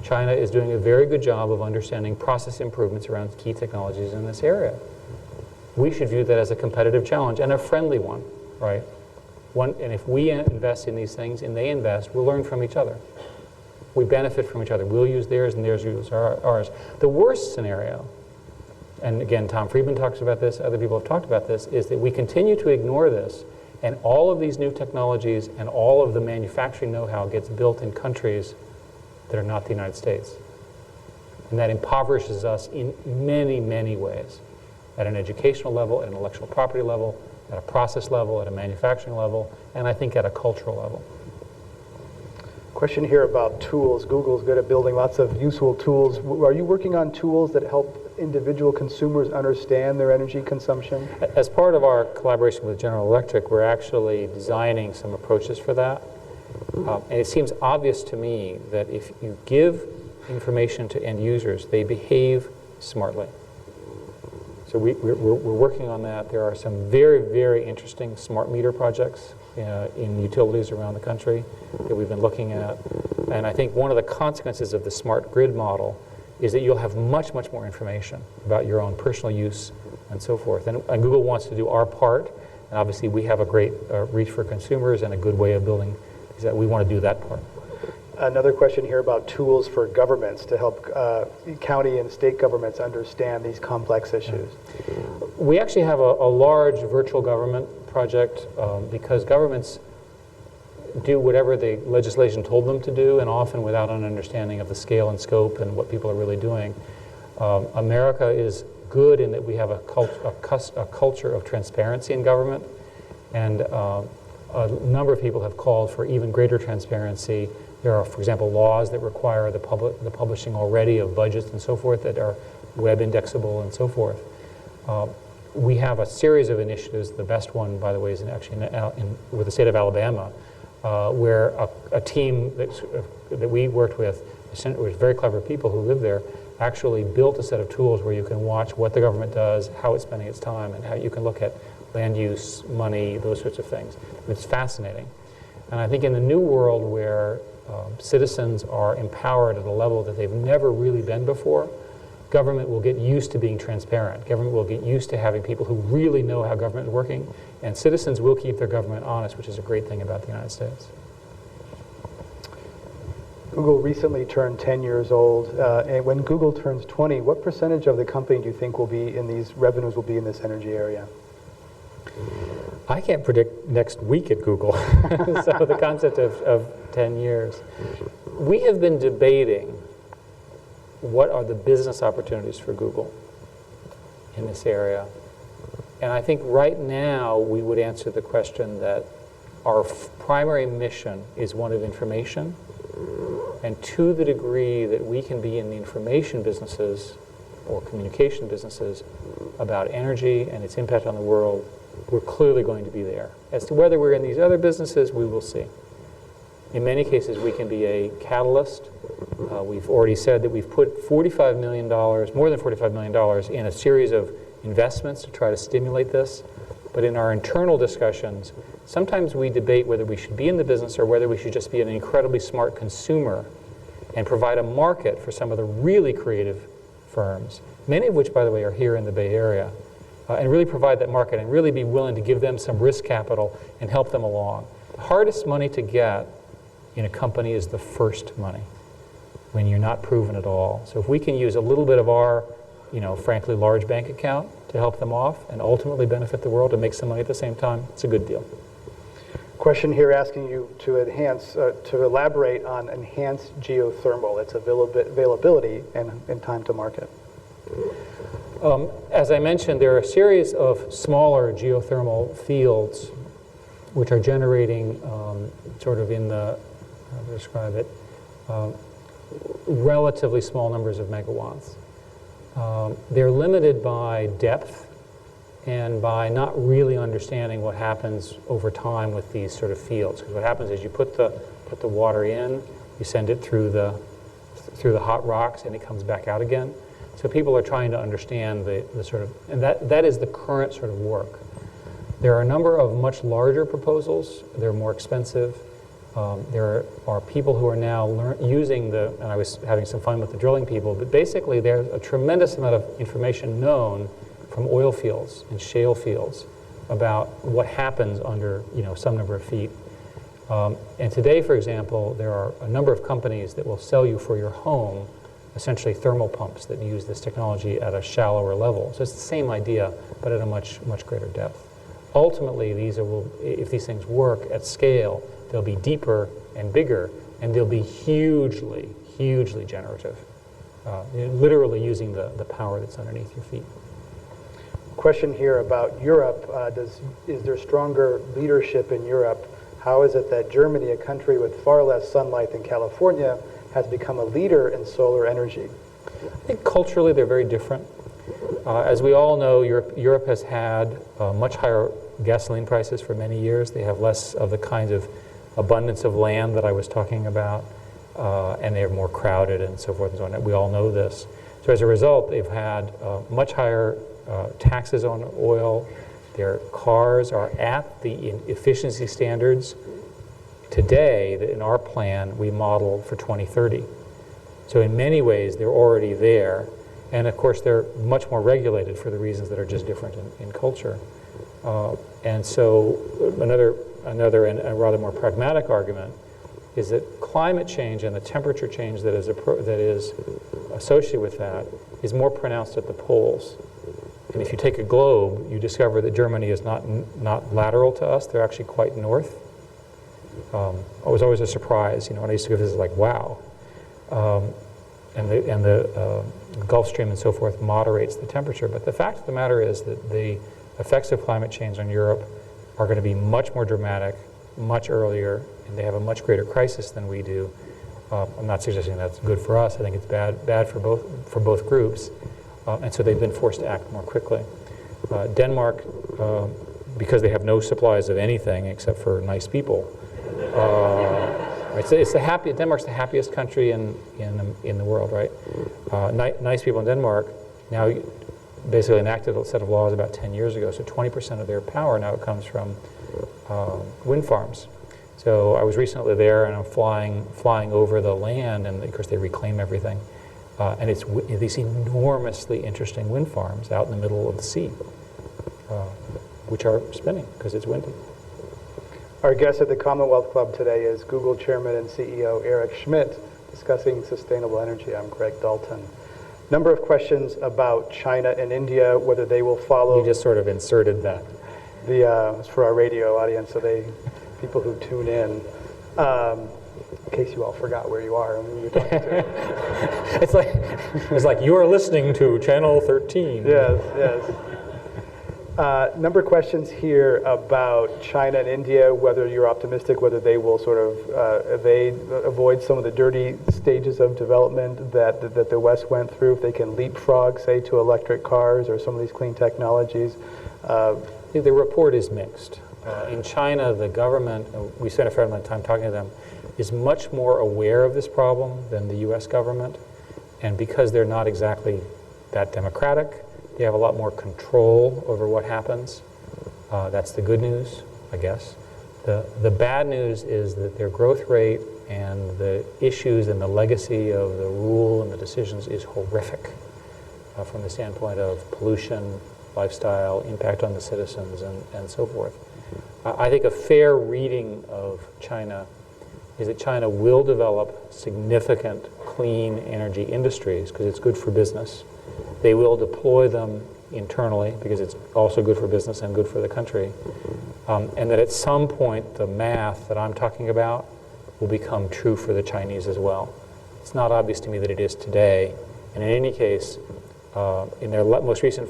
China is doing a very good job of understanding process improvements around key technologies in this area. We should view that as a competitive challenge and a friendly one, right? And if we invest in these things and they invest, we'll learn from each other. We benefit from each other. We'll use theirs and theirs use ours. The worst scenario, and again, Tom Friedman talks about this, other people have talked about this, is that we continue to ignore this, and all of these new technologies and all of the manufacturing know-how gets built in countries that are not the United States. And that impoverishes us in many, many ways, at an educational level, at an intellectual property level, at a process level, at a manufacturing level, and I think at a cultural level. Question here about tools. Google's good at building lots of useful tools. Are you working on tools that help individual consumers understand their energy consumption? As part of our collaboration with General Electric, we're actually designing some approaches for that. And it seems obvious to me that if you give information to end users, they behave smartly. So we're working on that. There are some very, very interesting smart meter projects in utilities around the country that we've been looking at. And I think one of the consequences of the smart grid model is that you'll have much, much more information about your own personal use and so forth. And Google wants to do our part. And obviously, we have a great reach for consumers and a good way of building. That we want to do that part. Another question here about tools for governments to help county and state governments understand these complex issues. We actually have a large virtual government project because governments do whatever the legislation told them to do, and often without an understanding of the scale and scope and what people are really doing. America is good in that we have a culture of transparency in government, and a number of people have called for even greater transparency. There are, for example, laws that require the publishing already of budgets and so forth that are web indexable and so forth. We have a series of initiatives. The best one, by the way, is with the state of Alabama, where a team that we worked with, very clever people who live there, actually built a set of tools where you can watch what the government does, how it's spending its time, and how you can look at land use, money, those sorts of things. It's fascinating. And I think in the new world where citizens are empowered at a level that they've never really been before, government will get used to being transparent. Government will get used to having people who really know how government is working, and citizens will keep their government honest, which is a great thing about the United States. Google recently turned 10 years old, and when Google turns 20, what percentage of the company do you think will be in these revenues will be in this energy area? I can't predict next week at Google, so the concept of 10 years. We have been debating what are the business opportunities for Google in this area. And I think right now we would answer the question that our primary mission is one of information, and to the degree that we can be in the information businesses or communication businesses about energy and its impact on the world, we're clearly going to be there. As to whether we're in these other businesses, we will see. In many cases, we can be a catalyst. We've already said that we've put $45 million, more than $45 million, in a series of investments to try to stimulate this. But in our internal discussions, sometimes we debate whether we should be in the business or whether we should just be an incredibly smart consumer and provide a market for some of the really creative firms, many of which, by the way, are here in the Bay Area, and really provide that market and really be willing to give them some risk capital and help them along. The hardest money to get in a company is the first money, when you're not proven at all. So if we can use a little bit of our, frankly, large bank account to help them off and ultimately benefit the world and make some money at the same time, it's a good deal. Question here asking you to elaborate on enhanced geothermal, its availability and time to market. As I mentioned, there are a series of smaller geothermal fields which are generating sort of in the, how to describe it, relatively small numbers of megawatts. They're limited by depth and by not really understanding what happens over time with these sort of fields. Because what happens is you put the water in, you send it through the hot rocks, and it comes back out again. So people are trying to understand the sort of, and that is the current sort of work. There are a number of much larger proposals. They're more expensive. There are people who are now using and I was having some fun with the drilling people, but basically there's a tremendous amount of information known from oil fields and shale fields about what happens under some number of feet. And today, for example, there are a number of companies that will sell you for your home essentially thermal pumps that use this technology at a shallower level. So it's the same idea, but at a much greater depth. Ultimately, if these things work at scale, they'll be deeper and bigger, and they'll be hugely generative, literally using the power that's underneath your feet. Question here about Europe. Is there stronger leadership in Europe? How is it that Germany, a country with far less sunlight than California, has become a leader in solar energy? I think culturally they're very different. As we all know, Europe has had much higher gasoline prices for many years. They have less of the kinds of abundance of land that I was talking about, and they're more crowded and so forth and so on. We all know this. So as a result, they've had much higher taxes on oil. Their cars are at the efficiency standards today that in our plan we modeled for 2030. So in many ways, they're already there. And of course, they're much more regulated for the reasons that are just different in culture. And so another and a rather more pragmatic argument is that climate change and the temperature change that is associated with that is more pronounced at the poles. And if you take a globe, you discover that Germany is not lateral to us. They're actually quite north. It was always a surprise, when I used to go visit, like, wow. And the Gulf Stream and so forth moderates the temperature. But the fact of the matter is that the effects of climate change on Europe are going to be much more dramatic, much earlier, and they have a much greater crisis than we do. I'm not suggesting that's good for us. I think it's bad for both groups. And so they've been forced to act more quickly. Denmark, because they have no supplies of anything except for nice people, Denmark's the happiest country in the world, right? Nice people in Denmark now basically enacted a set of laws about 10 years ago. So 20% of their power now comes from wind farms. So I was recently there, and I'm flying over the land, and of course they reclaim everything. And it's these enormously interesting wind farms out in the middle of the sea, which are spinning because it's windy. Our guest at the Commonwealth Club today is Google Chairman and CEO Eric Schmidt, discussing sustainable energy. I'm Greg Dalton. Number of questions about China and India, whether they will follow. You just sort of inserted that. It's for our radio audience, so people who tune in. In case you all forgot where you are and who you're talking to. It's like you are listening to Channel 13. Yes. Number of questions here about China and India, whether you're optimistic, whether they will sort of avoid some of the dirty stages of development that the West went through, if they can leapfrog, say, to electric cars or some of these clean technologies. The report is mixed. In China, the government, we spent a fair amount of time talking to them, is much more aware of this problem than the U.S. government. And because they're not exactly that democratic, they have a lot more control over what happens. That's the good news, I guess. The bad news is that their growth rate and the issues and the legacy of the rule and the decisions is horrific from the standpoint of pollution, lifestyle, impact on the citizens, and so forth. I think a fair reading of China is that China will develop significant clean energy industries because it's good for business. They will deploy them internally, because it's also good for business and good for the country, and that at some point the math that I'm talking about will become true for the Chinese as well. It's not obvious to me that it is today, and in any case, in their most recent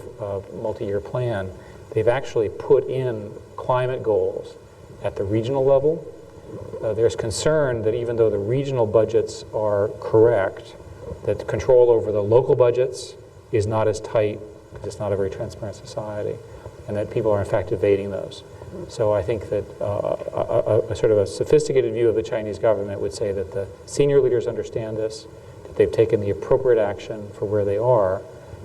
multi-year plan, they've actually put in climate goals at the regional level. There's concern that even though the regional budgets are correct, that control over the local budgets is not as tight, because it's not a very transparent society, and that people are in fact evading those. So I think that a sort of a sophisticated view of the Chinese government would say that the senior leaders understand this, that they've taken the appropriate action for where they are,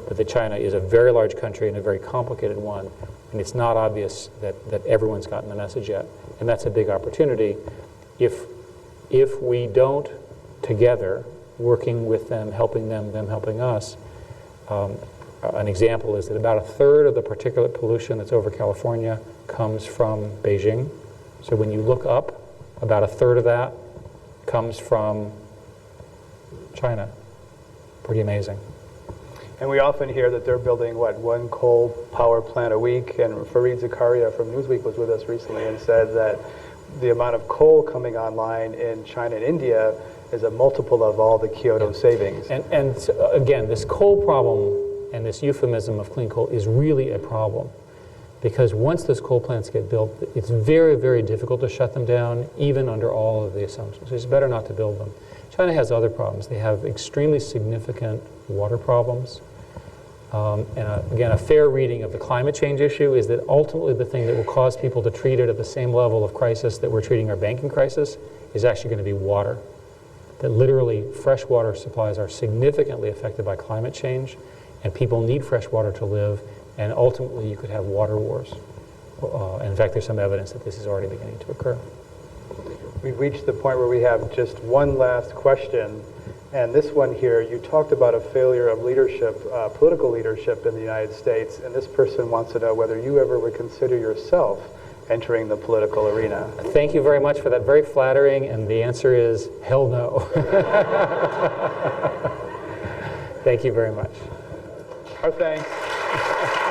but that China is a very large country and a very complicated one, and it's not obvious that everyone's gotten the message yet. And that's a big opportunity. If we don't, together, working with them, helping them helping us, an example is that about a third of the particulate pollution that's over California comes from Beijing. So when you look up, about a third of that comes from China. Pretty amazing. And we often hear that they're building, what, one coal power plant a week, and Fareed Zakaria from Newsweek was with us recently and said that the amount of coal coming online in China and India is a multiple of all the Kyoto savings. And so, again, this coal problem and this euphemism of clean coal is really a problem, because once those coal plants get built, it's very, very difficult to shut them down, even under all of the assumptions. It's better not to build them. China has other problems. They have extremely significant water problems. Again, a fair reading of the climate change issue is that ultimately the thing that will cause people to treat it at the same level of crisis that we're treating our banking crisis is actually going to be water. That literally fresh water supplies are significantly affected by climate change, and people need fresh water to live, and ultimately you could have water wars. In fact, there's some evidence that this is already beginning to occur. We've reached the point where we have just one last question. And this one here, you talked about a failure of leadership, political leadership in the United States, and this person wants to know whether you ever would consider yourself entering the political arena. Thank you very much for that. Very flattering, and the answer is hell no. Thank you very much. Our thanks.